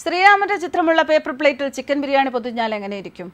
ശ്രീരാമന്റെ ചിത്രമുള്ള പേപ്പർ പ്ലേറ്റിൽ ചിക്കൻ ബിരിയാണി പൊതിഞ്ഞാൽ എങ്ങനെയിരിക്കും?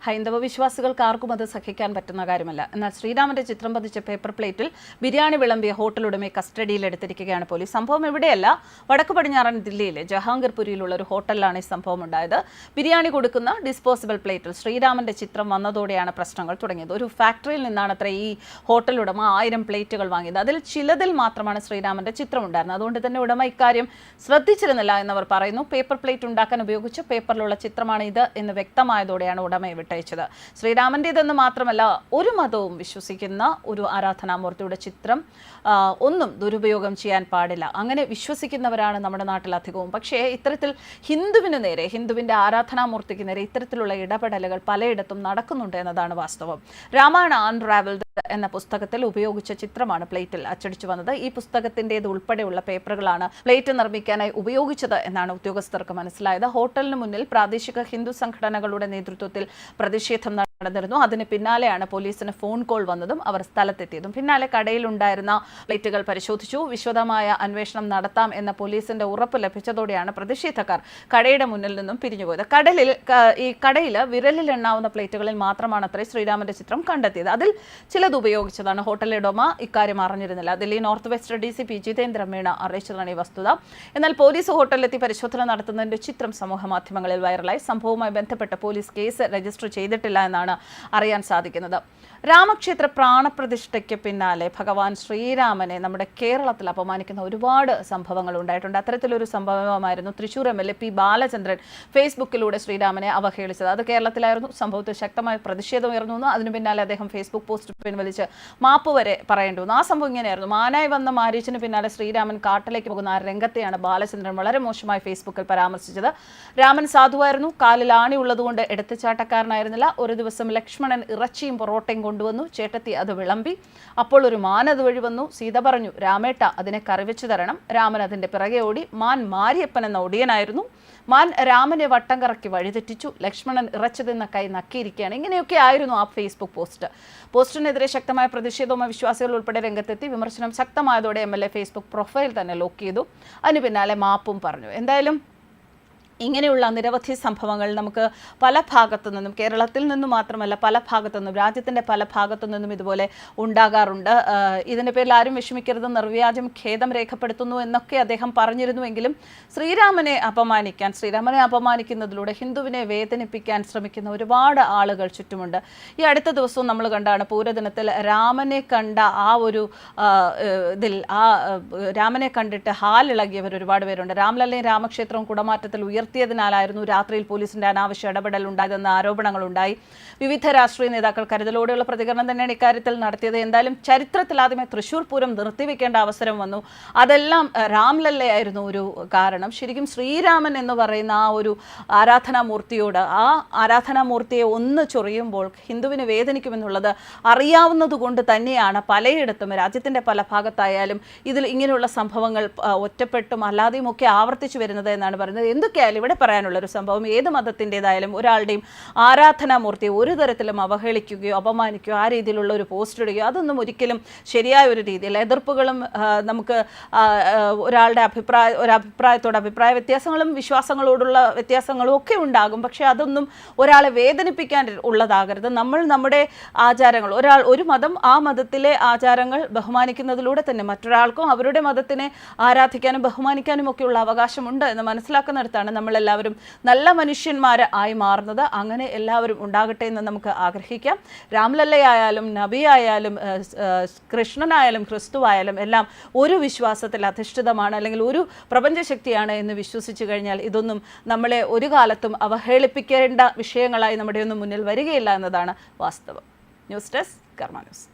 ഹൈന്ദവ വിശ്വാസികൾക്ക് ആർക്കും അത് സഹിക്കാൻ പറ്റുന്ന കാര്യമല്ല. എന്നാൽ ശ്രീരാമന്റെ ചിത്രം പതിച്ച പേപ്പർ പ്ലേറ്റിൽ ബിരിയാണി വിളമ്പിയ ഹോട്ടലുടമയെ കസ്റ്റഡിയിലെടുത്തിരിക്കുകയാണ് പോലീസ്. സംഭവം എവിടെയല്ല, വടക്കു പടിഞ്ഞാറൻ ദില്ലിയിലെ ജഹാംഗീർപുരിയിലുള്ള ഒരു ഹോട്ടലിലാണ് ഈ സംഭവം ഉണ്ടായത്. ബിരിയാണി കൊടുക്കുന്ന ഡിസ്പോസിബിൾ പ്ലേറ്റിൽ ശ്രീരാമന്റെ ചിത്രം വന്നതോടെയാണ് പ്രശ്നങ്ങൾ തുടങ്ങിയത്. ഒരു ഫാക്ടറിയിൽ നിന്നാണ് അത്ര ഈ ഹോട്ടൽ ഉടമ 1000 പ്ലേറ്റുകൾ വാങ്ങിയത്. അതിൽ ചിലതിൽ മാത്രമാണ് ശ്രീരാമന്റെ ചിത്രം ഉണ്ടായിരുന്നത്. അതുകൊണ്ട് തന്നെ ഉടമ ഇക്കാര്യം ശ്രദ്ധിച്ചിരുന്നില്ല എന്നവർ പറയുന്നു. പേപ്പർ പ്ലേറ്റ് ഉണ്ടാക്കാൻ ഉപയോഗിച്ച പേപ്പറിലുള്ള ചിത്രമാണ് ഇത് എന്ന് വ്യക്തമായതോടെയാണ് ഉടമയെ വിട്ടയച്ചത്. ശ്രീരാമന്റേതെന്ന് മാത്രമല്ല, ഒരു മതവും വിശ്വസിക്കുന്ന ഒരു ആരാധനാമൂർത്തിയുടെ ചിത്രം ഒന്നും ദുരുപയോഗം ചെയ്യാൻ പാടില്ല. അങ്ങനെ വിശ്വസിക്കുന്നവരാണ് നമ്മുടെ നാട്ടിൽ അധികവും. പക്ഷേ ഇത്തരത്തിൽ ഹിന്ദുവിന് നേരെ, ഹിന്ദുവിൻ്റെ ആരാധനാമൂർത്തിക്ക് നേരെ ഇത്തരത്തിലുള്ള ഇടപെടലുകൾ പലയിടത്തും നടക്കുന്നുണ്ട് എന്നതാണ് വാസ്തവം. രാമായണ അൺറാവൽഡ് എന്ന പുസ്തകത്തിൽ ഉപയോഗിച്ച ചിത്രമാണ് പ്ലേറ്റിൽ അച്ചടിച്ചു വന്നത്. ഈ പുസ്തകത്തിൻ്റേത് ഉൾപ്പെടെയുള്ള പേപ്പറുകളാണ് പ്ലേറ്റ് നിർമ്മിക്കാനായി ഉപയോഗിച്ചത് എന്നാണ് ഉദ്യോഗസ്ഥർക്ക് മനസ്സിലായത്. ഹോട്ടലിന് മുന്നിൽ പ്രാദേശിക ഹിന്ദു സംഘടനകളുടെ നേതൃത്വത്തിൽ പ്രതിഷേധം നടന്നിരുന്നു. അതിന് പിന്നാലെയാണ് പോലീസിന് ഫോൺ കോൾ വന്നതും അവർ സ്ഥലത്തെത്തിയതും. പിന്നാലെ കടയിലുണ്ടായിരുന്ന പ്ലേറ്റുകൾ പരിശോധിച്ചു. വിശദമായ അന്വേഷണം നടത്താം എന്ന പോലീസിന്റെ ഉറപ്പ് ലഭിച്ചതോടെയാണ് പ്രതിഷേധക്കാർ കടയുടെ മുന്നിൽ നിന്നും പിരിഞ്ഞുപോയത്. കടയിൽ വിരലിൽ എണ്ണാവുന്ന പ്ലേറ്റുകളിൽ മാത്രമാണ് അത്രേ ശ്രീരാമന്റെ ചിത്രം കണ്ടെത്തിയത്. അതിൽ ചിലത് ഉപയോഗിച്ചതാണ്. ഹോട്ടലുടമ ഇക്കാര്യം അറിഞ്ഞിരുന്നില്ല. Delhi north west DCP Jitendra Meena അറിയിച്ചതാണ് ഈ വസ്തുത. എന്നാൽ പോലീസ് ഹോട്ടലിലെത്തി പരിശോധന നടത്തുന്നതിന്റെ ചിത്രം സമൂഹ മാധ്യമങ്ങളിൽ വൈറലായി. സംഭവവുമായി ബന്ധപ്പെട്ട് പോലീസ് കേസ് രജിസ്റ്റർ ചെയ്തിട്ടില്ല എന്നാണ് അറിയാൻ സാധിക്കുന്നത്. രാമക്ഷേത്ര പ്രാണപ്രതിഷ്ഠയ്ക്ക് പിന്നാലെ ഭഗവാൻ ശ്രീരാമനെ നമ്മുടെ കേരളത്തിൽ അപമാനിക്കുന്ന ഒരുപാട് സംഭവങ്ങൾ ഉണ്ടായിട്ടുണ്ട്. അത്തരത്തിലൊരു സംഭവമായിരുന്നു തൃശൂർ MLA P. ബാലചന്ദ്രൻ ഫേസ്ബുക്കിലൂടെ ശ്രീരാമനെ അവഹേളിച്ചത്. അത് കേരളത്തിലായിരുന്നു. സംഭവത്തിൽ ശക്തമായ പ്രതിഷേധം ഉയർന്നു വന്നു. അതിനു പിന്നാലെ അദ്ദേഹം ഫേസ്ബുക്ക് പോസ്റ്റ് പിൻവലിച്ച് മാപ്പ് വരെ പറയേണ്ടി വന്നു. ആ സംഭവം ഇങ്ങനെയായിരുന്നു. മാനായി വന്ന മാരീച്ചിന് പിന്നാലെ ശ്രീരാമൻ കാട്ടിലേക്ക് പോകുന്ന ആ രംഗത്തെയാണ് ബാലചന്ദ്രൻ വളരെ മോശമായി ഫേസ്ബുക്കിൽ പരാമർശിച്ചത്. രാമൻ സാധുവായിരുന്നു, കാലിൽ ആണി ഉള്ളതുകൊണ്ട് എടുത്തുചാട്ടക്കാരനായിരുന്നില്ല. ഒരു ദിവസം ലക്ഷ്മണൻ ഇറച്ചിയും പൊറോട്ടയും കൊണ്ടുവന്നു. ചേട്ടത്തി അത് വിളമ്പി. അപ്പോൾ ഒരു മാൻ അതുവഴി വന്നു. സീത പറഞ്ഞു, രാമേട്ട അതിനെ കറിവെച്ചു തരണം. രാമൻ അതിൻ്റെ പിറകെ ഓടി. മാൻ മാരിയപ്പൻ എന്ന ഒടിയനായിരുന്നു. മാൻ രാമനെ വട്ടം കറക്കി വഴിതെറ്റിച്ചു. ലക്ഷ്മണൻ ഇറച്ചു തിന്ന കൈ നക്കിയിരിക്കുകയാണ്. ഇങ്ങനെയൊക്കെ ആയിരുന്നു ആ ഫേസ്ബുക്ക് പോസ്റ്റിനെതിരെ ശക്തമായ പ്രതിഷേധവുമായി വിശ്വാസികൾ ഉൾപ്പെടെ രംഗത്തെത്തി. വിമർശനം ശക്തമായതോടെ MLA ഫേസ്ബുക്ക് പ്രൊഫൈൽ തന്നെ ലോക്ക് ചെയ്തു. അതിന് പിന്നാലെ മാപ്പും പറഞ്ഞു. എന്തായാലും ഇങ്ങനെയുള്ള നിരവധി സംഭവങ്ങൾ നമുക്ക് പല ഭാഗത്തു നിന്നും, കേരളത്തിൽ നിന്നും മാത്രമല്ല പല ഭാഗത്തു നിന്നും, രാജ്യത്തിൻ്റെ പല ഭാഗത്തു നിന്നും ഇതുപോലെ ഉണ്ടാകാറുണ്ട്. ഇതിൻ്റെ പേരിൽ ആരും വിഷമിക്കരുത്, നിർവ്യാജം ഖേദം രേഖപ്പെടുത്തുന്നു എന്നൊക്കെ അദ്ദേഹം പറഞ്ഞിരുന്നുവെങ്കിലും ശ്രീരാമനെ അപമാനിക്കുന്നതിലൂടെ ഹിന്ദുവിനെ വേദനിപ്പിക്കാൻ ശ്രമിക്കുന്ന ഒരുപാട് ആളുകൾ ചുറ്റുമുണ്ട്. ഈ അടുത്ത ദിവസവും നമ്മൾ കണ്ടാണ്, പൂരദിനത്തിൽ രാമനെ കണ്ട ആ ഒരു രാമനെ കണ്ടിട്ട് ഹാലിളകിയവർ ഒരുപാട് പേരുണ്ട്. രാംലല്ലയും രാമക്ഷേത്രവും കുടമാറ്റത്തിൽ ഉയർത്തിയതിനാലായിരുന്നു രാത്രിയിൽ പോലീസിന്റെ അനാവശ്യ ഇടപെടൽ ഉണ്ടായതെന്ന ആരോപണങ്ങളുണ്ടായി. വിവിധ രാഷ്ട്രീയ നേതാക്കൾ കരുതലോടെയുള്ള പ്രതികരണം തന്നെയാണ് ഇക്കാര്യത്തിൽ നടത്തിയത്. എന്തായാലും ചരിത്രത്തിൽ ആദ്യമേ തൃശ്ശൂർ പൂരം നിർത്തിവെക്കേണ്ട അവസരം വന്നു. അതെല്ലാം രാംലല്ലയായിരുന്നു ഒരു കാരണം. ശരിക്കും ശ്രീരാമൻ എന്ന് പറയുന്ന ആ ഒരു ആരാധനാമൂർത്തിയോട്, ആ ആരാധനാമൂർത്തിയെ ഒന്ന് ചൊറിയുമ്പോൾ ഹിന്ദുവിന് വേദനിക്കുമെന്നുള്ളത് അറിയാവുന്നത് കൊണ്ട് തന്നെയാണ് പലയിടത്തും രാജ്യത്തിൻ്റെ പല ഭാഗത്തായാലും ഇതിൽ ഇങ്ങനെയുള്ള സംഭവങ്ങൾ ഒറ്റപ്പെട്ടും അല്ലാതെയും ഒക്കെ ആവർത്തിച്ചു വരുന്നത് എന്നാണ് പറയുന്നത്. എന്തൊക്കെയായാലും ഇവിടെ പറയാനുള്ളൊരു സംഭവം, ഏത് മതത്തിൻ്റെതായാലും ഒരാളുടെയും ആരാധനാമൂർത്തിയെ ഒരു തരത്തിലും അവഹേളിക്കുകയോ അപമാനിക്കുകയോ ആ രീതിയിലുള്ള ഒരു പോസ്റ്റ് ഇടുകയോ അതൊന്നും ഒരിക്കലും ശരിയായ ഒരു രീതിയിൽ, എതിർപ്പുകളും നമുക്ക് ഒരാളുടെ അഭിപ്രായ വ്യത്യാസങ്ങളും വിശ്വാസങ്ങളോടുള്ള വ്യത്യാസങ്ങളും ഒക്കെ ഉണ്ടാകും. പക്ഷേ അതൊന്നും ഒരാളെ വേദനിപ്പിക്കാൻ ഉള്ളതാകരുത്. നമ്മൾ നമ്മുടെ ആചാരങ്ങൾ, ഒരു മതം ആ മതത്തിലെ ആചാരങ്ങൾ ബഹുമാനിക്കുന്നതിലൂടെ തന്നെ മറ്റൊരാൾക്കും അവരുടെ മതത്തിനെ ആരാധിക്കാനും ബഹുമാനിക്കാനും ഒക്കെയുള്ള അവകാശമുണ്ട് എന്ന് മനസ്സിലാക്കുന്നിടത്താണ് നമ്മളെല്ലാവരും നല്ല മനുഷ്യന്മാർ ആയി മാറുന്നത്. അങ്ങനെ എല്ലാവരും ഉണ്ടാകട്ടെ എന്ന് നമുക്ക് ആഗ്രഹിക്കാം. രാംലല്ലയായാലും നബിയായാലും കൃഷ്ണനായാലും ക്രിസ്തുവായാലും എല്ലാം ഒരു വിശ്വാസത്തിൽ അധിഷ്ഠിതമാണ്, അല്ലെങ്കിൽ ഒരു പ്രപഞ്ചശക്തിയാണ് എന്ന് വിശ്വസിച്ചു കഴിഞ്ഞാൽ ഇതൊന്നും നമ്മളെ ഒരു കാലത്തും അവഹേളിപ്പിക്കേണ്ട വിഷയങ്ങളായി നമ്മുടെ ഒന്നും മുന്നിൽ വരികയില്ല എന്നതാണ് വാസ്തവം. ന്യൂസ് ഡെസ്ക് കർമ്മ ന്യൂസ്.